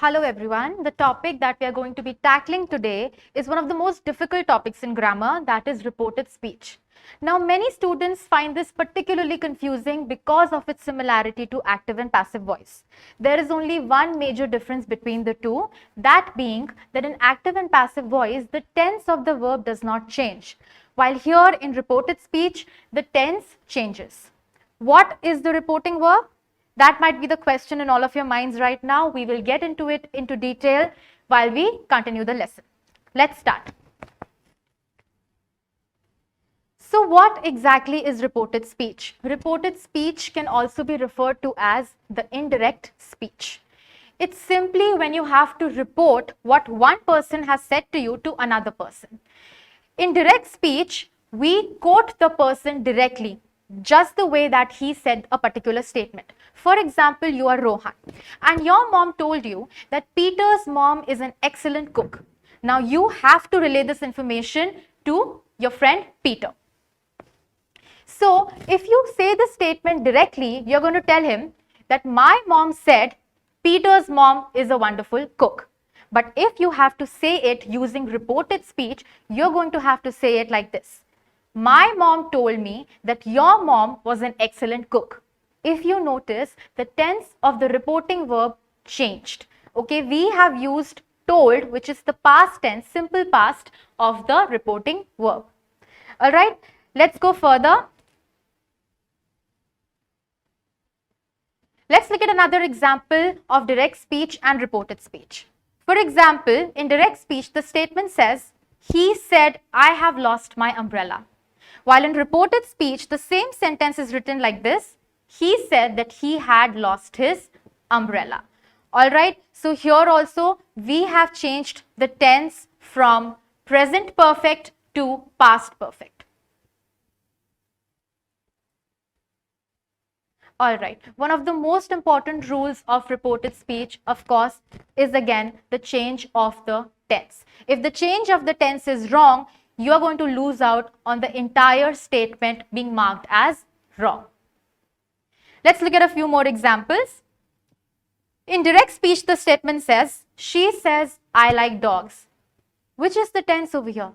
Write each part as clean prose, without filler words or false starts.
Hello everyone. The topic that we are going to be tackling today is one of the most difficult topics in grammar, that is reported speech. Now many students find this particularly confusing because of its similarity to active and passive voice. There is only one major difference between the two, that being that in active and passive voice the tense of the verb does not change, while here in reported speech the tense changes. What is the reporting verb? That might be the question in all of your minds right now. We will get into it into detail while we continue the lesson. Let's start. So what exactly is reported speech? Reported speech can also be referred to as the indirect speech. It's simply when you have to report what one person has said to you to another person. In direct speech, we quote the person directly, just the way that he said a particular statement. For example, you are Rohan and your mom told you that Peter's mom is an excellent cook. Now you have to relay this information to your friend Peter. So if you say the statement directly, you're going to tell him that my mom said Peter's mom is a wonderful cook. But if you have to say it using reported speech, you're going to have to say it like this. My mom told me that your mom was an excellent cook. If you notice, the tense of the reporting verb changed. Okay, we have used told, which is the past tense, simple past of the reporting verb. All right, let's go further. Let's look at another example of direct speech and reported speech. For example, in direct speech, the statement says, he said, I have lost my umbrella. While in reported speech, the same sentence is written like this. He said that he had lost his umbrella. All right. So here also we have changed the tense from present perfect to past perfect. All right. One of the most important rules of reported speech, of course, is again the change of the tense. If the change of the tense is wrong, you are going to lose out on the entire statement being marked as wrong. Let's look at a few more examples. In direct speech, the statement says, she says, I like dogs. Which is the tense over here?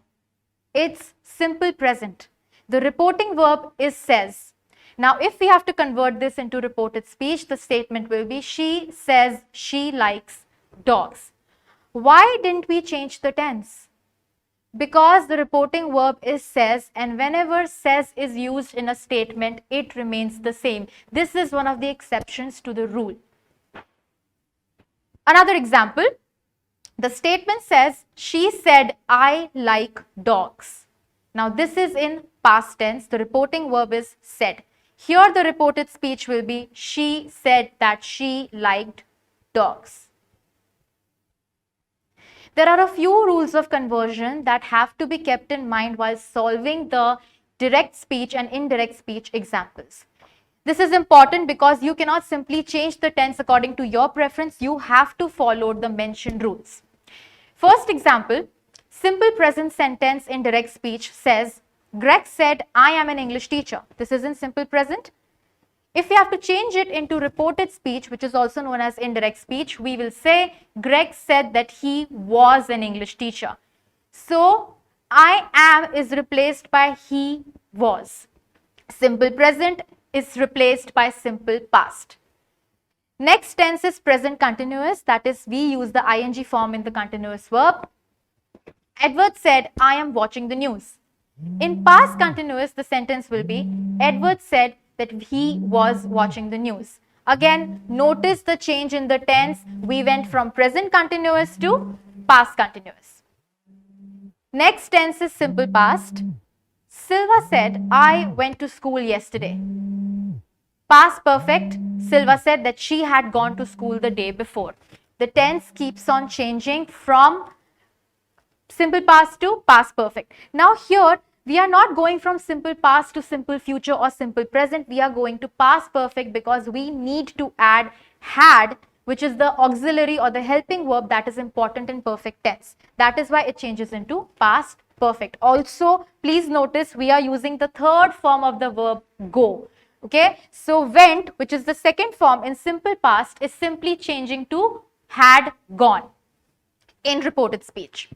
It's simple present. The reporting verb is says. Now, if we have to convert this into reported speech, the statement will be, she says she likes dogs. Why didn't we change the tense? Because the reporting verb is says, and whenever says is used in a statement, it remains the same. This is one of the exceptions to the rule. Another example, the statement says, she said, I like dogs. Now, this is in past tense. The reporting verb is said. Here, the reported speech will be, she said that she liked dogs. There are a few rules of conversion that have to be kept in mind while solving the direct speech and indirect speech examples. This is important because you cannot simply change the tense according to your preference. You have to follow the mentioned rules. First example, simple present sentence in direct speech says, Greg said, I am an English teacher. This is in simple present. If we have to change it into reported speech, which is also known as indirect speech, we will say, Greg said that he was an English teacher. So, I am is replaced by he was. Simple present is replaced by simple past. Next tense is present continuous, that is, we use the ing form in the continuous verb. Edward said, I am watching the news. In past continuous, the sentence will be, Edward said that he was watching the news. Again, notice the change in the tense. We went from present continuous to past continuous. Next tense is simple past. Silva said, I went to school yesterday. Past perfect, Silva said that she had gone to school the day before. The tense keeps on changing from simple past to past perfect. Now here, we are not going from simple past to simple future or simple present. We are going to past perfect because we need to add had, which is the auxiliary or the helping verb that is important in perfect tense. That is why it changes into past perfect. Also, please notice we are using the third form of the verb go. Okay, so went, which is the second form in simple past, is simply changing to had gone in reported speech.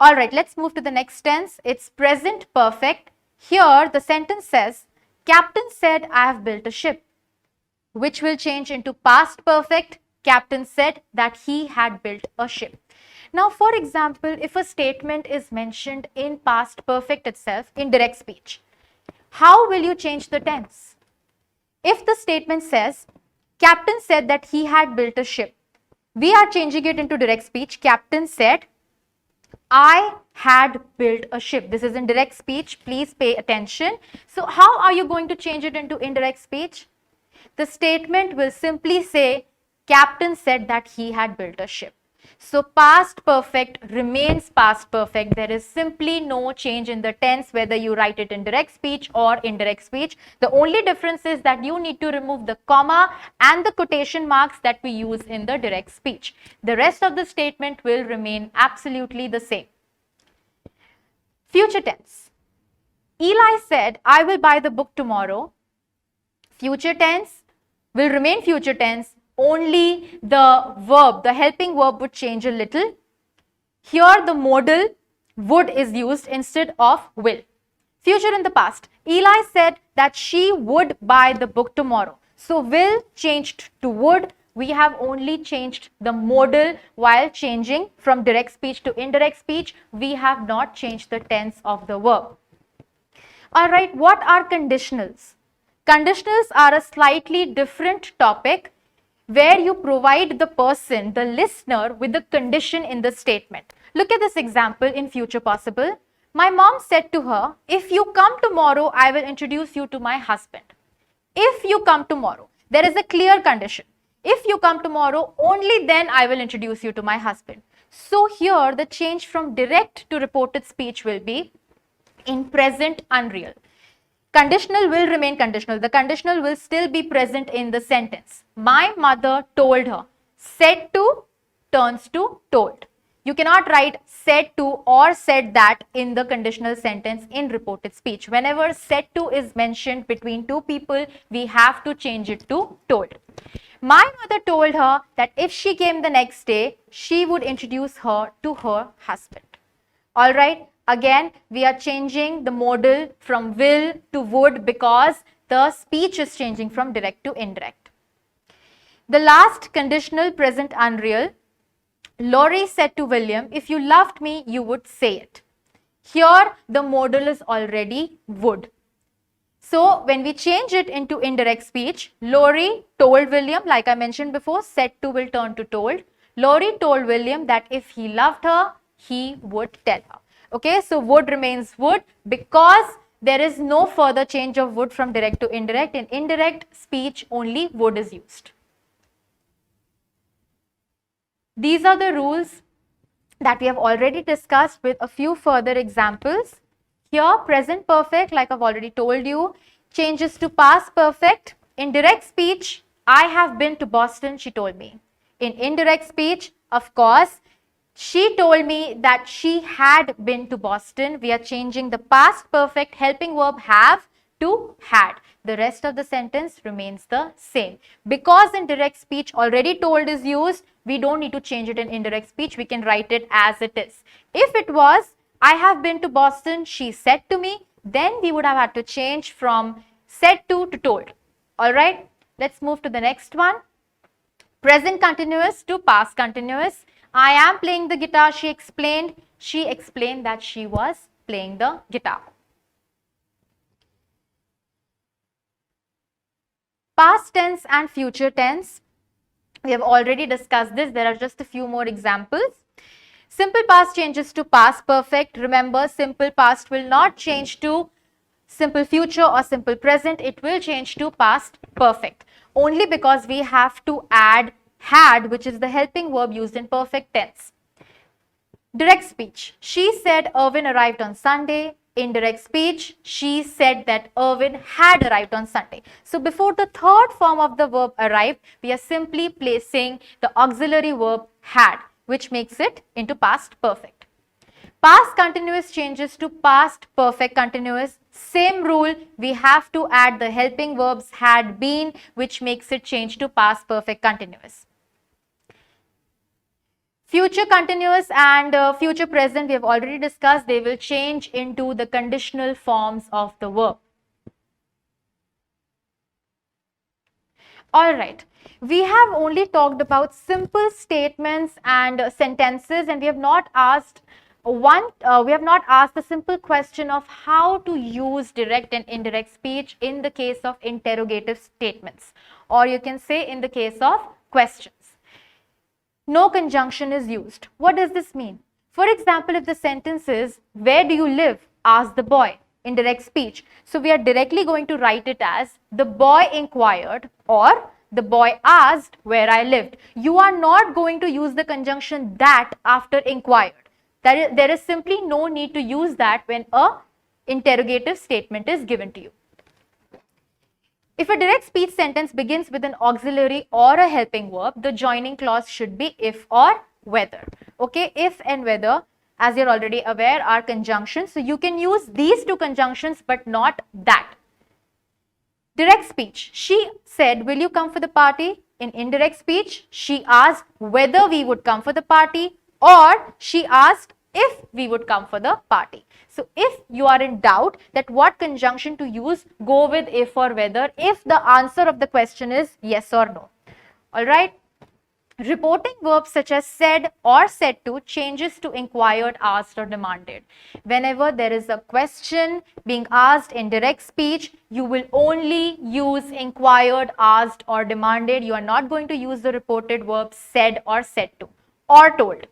All right, let's move to the next tense. It's present perfect. Here, the sentence says, Captain said, I have built a ship, which will change into past perfect. Captain said that he had built a ship. Now, for example, if a statement is mentioned in past perfect itself, in direct speech, how will you change the tense? If the statement says, Captain said that he had built a ship, we are changing it into direct speech. Captain said, I had built a ship. This is in direct speech. Please pay attention. So how are you going to change it into indirect speech? The statement will simply say, Captain said that he had built a ship. So past perfect remains past perfect. There is simply no change in the tense whether you write it in direct speech or indirect speech. The only difference is that you need to remove the comma and the quotation marks that we use in the direct speech. The rest of the statement will remain absolutely the same. Future tense. Eli said, I will buy the book tomorrow. Future tense will remain future tense. Only the verb, the helping verb would change a little. Here the modal would is used instead of will. Future in the past. Eli said that she would buy the book tomorrow. So will changed to would. We have only changed the modal while changing from direct speech to indirect speech. We have not changed the tense of the verb. Alright, what are conditionals? Conditionals are a slightly different topic where you provide the person, the listener, with the condition in the statement. Look at this example in future possible. My mom said to her, if you come tomorrow, I will introduce you to my husband. If you come tomorrow, there is a clear condition. If you come tomorrow, only then I will introduce you to my husband. So here the change from direct to reported speech will be in present unreal. Conditional will remain conditional. The conditional will still be present in the sentence. My mother told her. Said to turns to told. You cannot write said to or said that in the conditional sentence in reported speech. Whenever said to is mentioned between two people, we have to change it to told. My mother told her that if she came the next day, she would introduce her to her husband. All right. Again, we are changing the modal from will to would because the speech is changing from direct to indirect. The last conditional present unreal. Laurie said to William, if you loved me, you would say it. Here, the modal is already would. So, when we change it into indirect speech, Laurie told William, like I mentioned before, said to will turn to told. Laurie told William that if he loved her, he would tell her. Okay, so would remains would because there is no further change of would from direct to indirect. In indirect speech, only would is used. These are the rules that we have already discussed with a few further examples. Here, present perfect, like I've already told you, changes to past perfect. In direct speech, I have been to Boston, she told me. In indirect speech, of course, she told me that she had been to Boston. We are changing the past perfect helping verb have to had. The rest of the sentence remains the same. Because in direct speech already told is used, we don't need to change it in indirect speech. We can write it as it is. If it was, I have been to Boston, she said to me, then we would have had to change from said to told. Alright, let's move to the next one. Present continuous to past continuous. I am playing the guitar, she explained. She explained that she was playing the guitar. Past tense and future tense. We have already discussed this. There are just a few more examples. Simple past changes to past perfect. Remember, simple past will not change to simple future or simple present. It will change to past perfect. Only because we have to add had, which is the helping verb used in perfect tense. Direct speech. She said Irwin arrived on Sunday. Indirect speech. She said that Irwin had arrived on Sunday. So before the third form of the verb arrived, we are simply placing the auxiliary verb had, which makes it into past perfect. Past continuous changes to past perfect continuous. Same rule, we have to add the helping verbs had been, which makes it change to past perfect continuous. Future continuous and future present we have already discussed. They will change into the conditional forms of the verb. All right. We have only talked about simple statements and sentences, and we have not asked the simple question of how to use direct and indirect speech in the case of interrogative statements, or you can say in the case of questions. No conjunction is used. What does this mean? For example, if the sentence is, "Where do you live?" asked the boy. Indirect speech. So we are directly going to write it as, "The boy inquired," or "The boy asked where I lived." You are not going to use the conjunction "that" after inquired. There is simply no need to use that when a interrogative statement is given to you. If a direct speech sentence begins with an auxiliary or a helping verb, the joining clause should be if or whether. Okay, if and whether, as you're already aware, are conjunctions. So you can use these two conjunctions but not that. Direct speech. She said, "Will you come for the party?" In indirect speech, she asked whether we would come for the party, or she asked if we would come for the party. So if you are in doubt that what conjunction to use, go with if or whether if the answer of the question is yes or no. All right. Reporting verbs such as said or said to changes to inquired, asked or demanded. Whenever there is a question being asked in direct speech, you will only use inquired, asked or demanded. You are not going to use the reported verbs said or said to or told.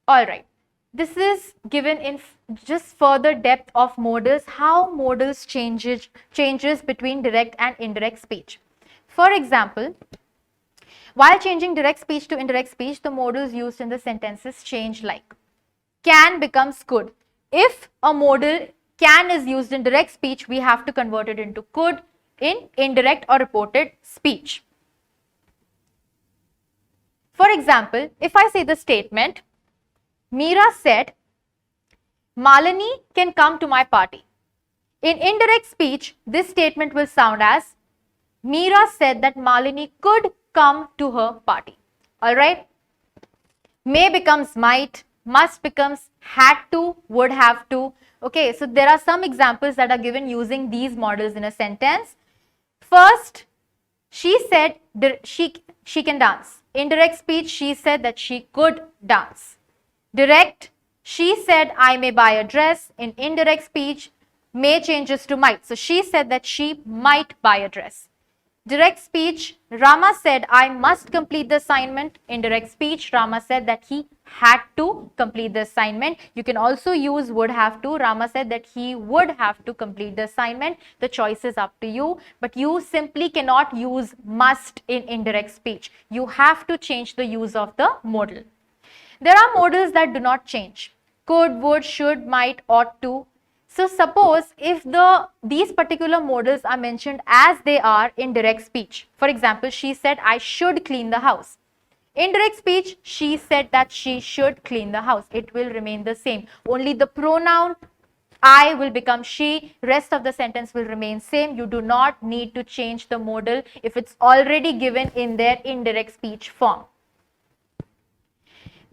All right. This is given in just further depth of modals, how modals changes between direct and indirect speech. For example, while changing direct speech to indirect speech, the modals used in the sentences change like can becomes could. If a modal can is used in direct speech, we have to convert it into could in indirect or reported speech. For example, if I say the statement, Meera said, "Malini can come to my party." In indirect speech, this statement will sound as, Meera said that Malini could come to her party. All right. May becomes might, must becomes had to, would have to. Okay, so there are some examples that are given using these models in a sentence. First, she said she can dance. Indirect speech, she said that she could dance. Direct, she said, "I may buy a dress." In indirect speech, may changes to might. So she said that she might buy a dress. Direct speech, Rama said, "I must complete the assignment." Indirect speech, Rama said that he had to complete the assignment. You can also use would have to. Rama said that he would have to complete the assignment. The choice is up to you, but you simply cannot use must in indirect speech. You have to change the use of the modal. There are modals that do not change. Could, would, should, might, ought to. So suppose if these particular modals are mentioned as they are in direct speech. For example, she said, "I should clean the house." Indirect speech, she said that she should clean the house. It will remain the same. Only the pronoun I will become she. Rest of the sentence will remain same. You do not need to change the modal if it's already given in their indirect speech form.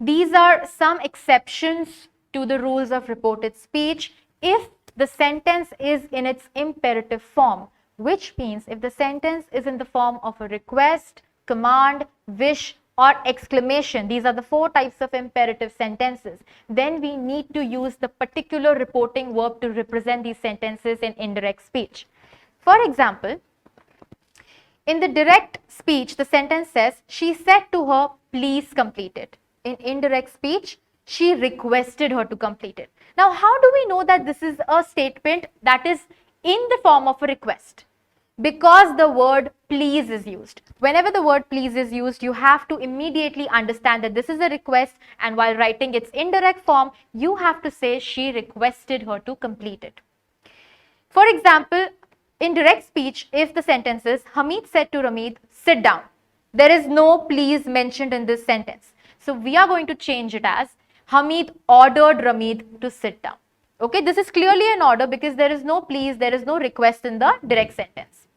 These are some exceptions to the rules of reported speech if the sentence is in its imperative form, which means if the sentence is in the form of a request, command, wish, or exclamation. These are the 4 types of imperative sentences. Then we need to use the particular reporting verb to represent these sentences in indirect speech. For example, in the direct speech, the sentence says, "She said to her, please complete it." In indirect speech, she requested her to complete it. Now, how do we know that this is a statement that is in the form of a request? Because the word please is used. Whenever the word please is used, you have to immediately understand that this is a request, and while writing its indirect form, you have to say she requested her to complete it. For example, in direct speech, if the sentence is, Hamid said to Ramit, "Sit down." There is no please mentioned in this sentence. So we are going to change it as, Hamid ordered Ramit to sit down. Okay, this is clearly an order because there is no please, there is no request in the direct sentence.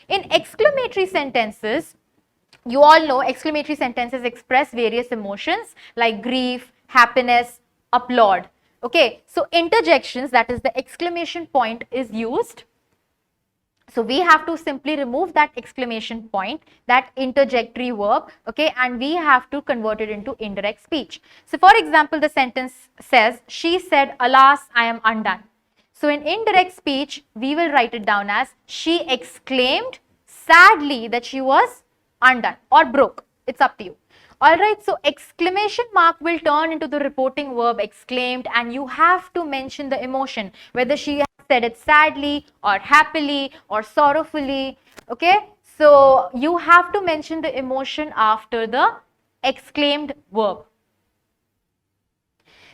In exclamatory sentences, You all know exclamatory sentences express various emotions like grief, happiness, applaud. Okay, so interjections, that is the exclamation point, is used. So we have to simply remove that exclamation point, that interjectory verb, okay, and we have to convert it into indirect speech. So for example, the sentence says, she said, alas, I am undone. So in indirect speech, we will write it down as, she exclaimed sadly that she was undone or broke. It's up to you. Alright, so exclamation mark will turn into the reporting verb exclaimed, and you have to mention the emotion, whether she said it sadly or happily or sorrowfully. Okay, so you have to mention the emotion after the exclaimed verb.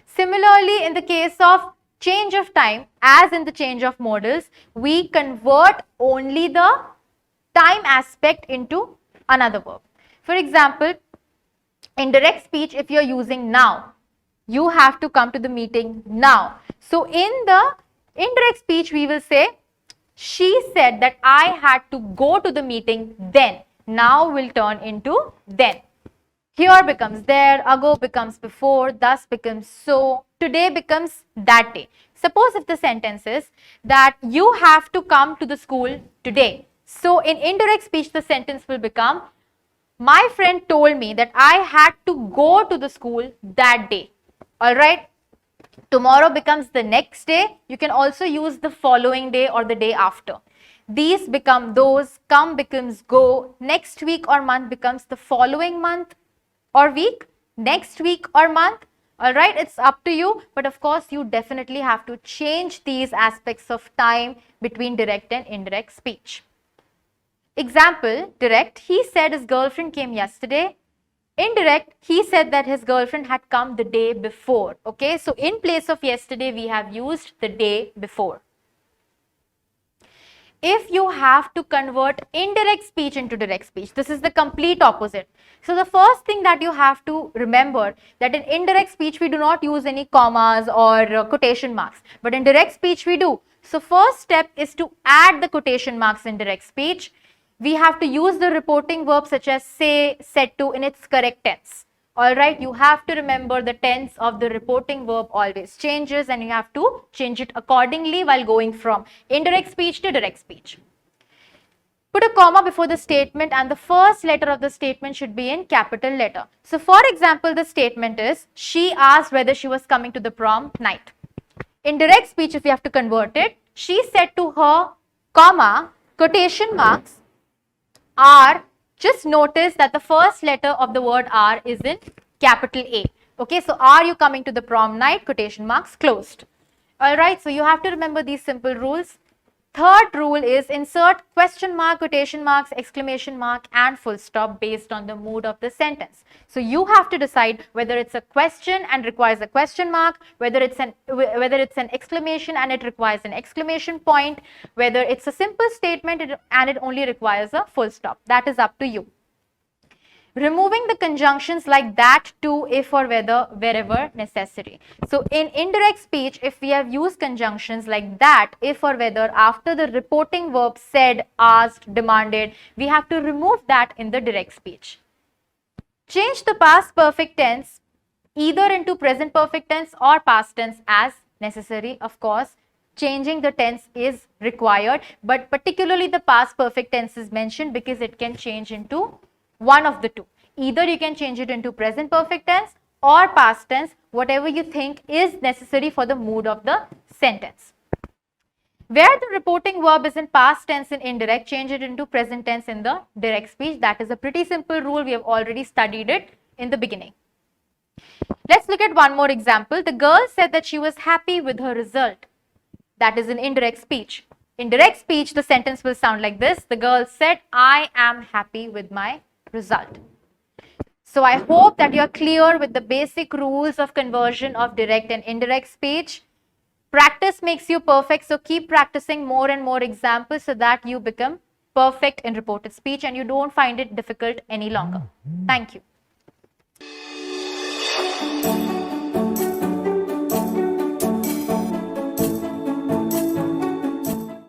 Similarly, in the case of change of time, as in the change of modals, we convert only the time aspect into another verb. For example, in direct speech, if you're using now, you have to come to the meeting now. So in the indirect speech, we will say, she said that I had to go to the meeting then. Now will turn into then. Here becomes there, ago becomes before, thus becomes so, today becomes that day. Suppose if the sentence is that you have to come to the school today. So in indirect speech, the sentence will become, my friend told me that I had to go to the school that day. Alright. Tomorrow becomes the next day. You can also use the following day or the day after. These become those, come becomes go, next week or month becomes the following month or week, next week or month. Alright, it's up to you, but of course you definitely have to change these aspects of time between direct and indirect speech. Example, direct, he said his girlfriend came yesterday. Indirect, he said that his girlfriend had come the day before. Okay, so in place of yesterday, we have used the day before. If you have to convert indirect speech into direct speech, this is the complete opposite. So the first thing that you have to remember, that in indirect speech, we do not use any commas or quotation marks, but in direct speech, we do. So first step is to add the quotation marks in direct speech. We have to use the reporting verb such as say, said to in its correct tense. Alright, you have to remember the tense of the reporting verb always changes, and you have to change it accordingly while going from indirect speech to direct speech. Put a comma before the statement, and the first letter of the statement should be in capital letter. So for example, the statement is, she asked whether she was coming to the prom night. In direct speech, if you have to convert it, she said to her, comma, quotation marks, are, just notice that the first letter of the word are is in capital A. Okay, so are you coming to the prom night? Quotation marks closed. Alright, so you have to remember these simple rules. Third rule is insert question mark, quotation marks, exclamation mark and full stop based on the mood of the sentence. So you have to decide whether it's a question and requires a question mark, whether it's an exclamation and it requires an exclamation point, whether it's a simple statement and it only requires a full stop. That is up to you. Removing the conjunctions like that, to, if or whether, wherever necessary. So in indirect speech, if we have used conjunctions like that, if or whether after the reporting verb said, asked, demanded, we have to remove that in the direct speech. Change the past perfect tense either into present perfect tense or past tense as necessary. Of course, changing the tense is required, but particularly the past perfect tense is mentioned because it can change into one of the two. Either you can change it into present perfect tense or past tense, whatever you think is necessary for the mood of the sentence. Where the reporting verb is in past tense in indirect, change it into present tense in the direct speech. That is a pretty simple rule. We have already studied it in the beginning. Let's look at one more example. The girl said that she was happy with her result. That is in indirect speech. In direct speech, the sentence will sound like this. The girl said, I am happy with my result. So I hope that you are clear with the basic rules of conversion of direct and indirect speech. Practice makes you perfect, so keep practicing more and more examples so that you become perfect in reported speech and you don't find it difficult any longer. Thank you.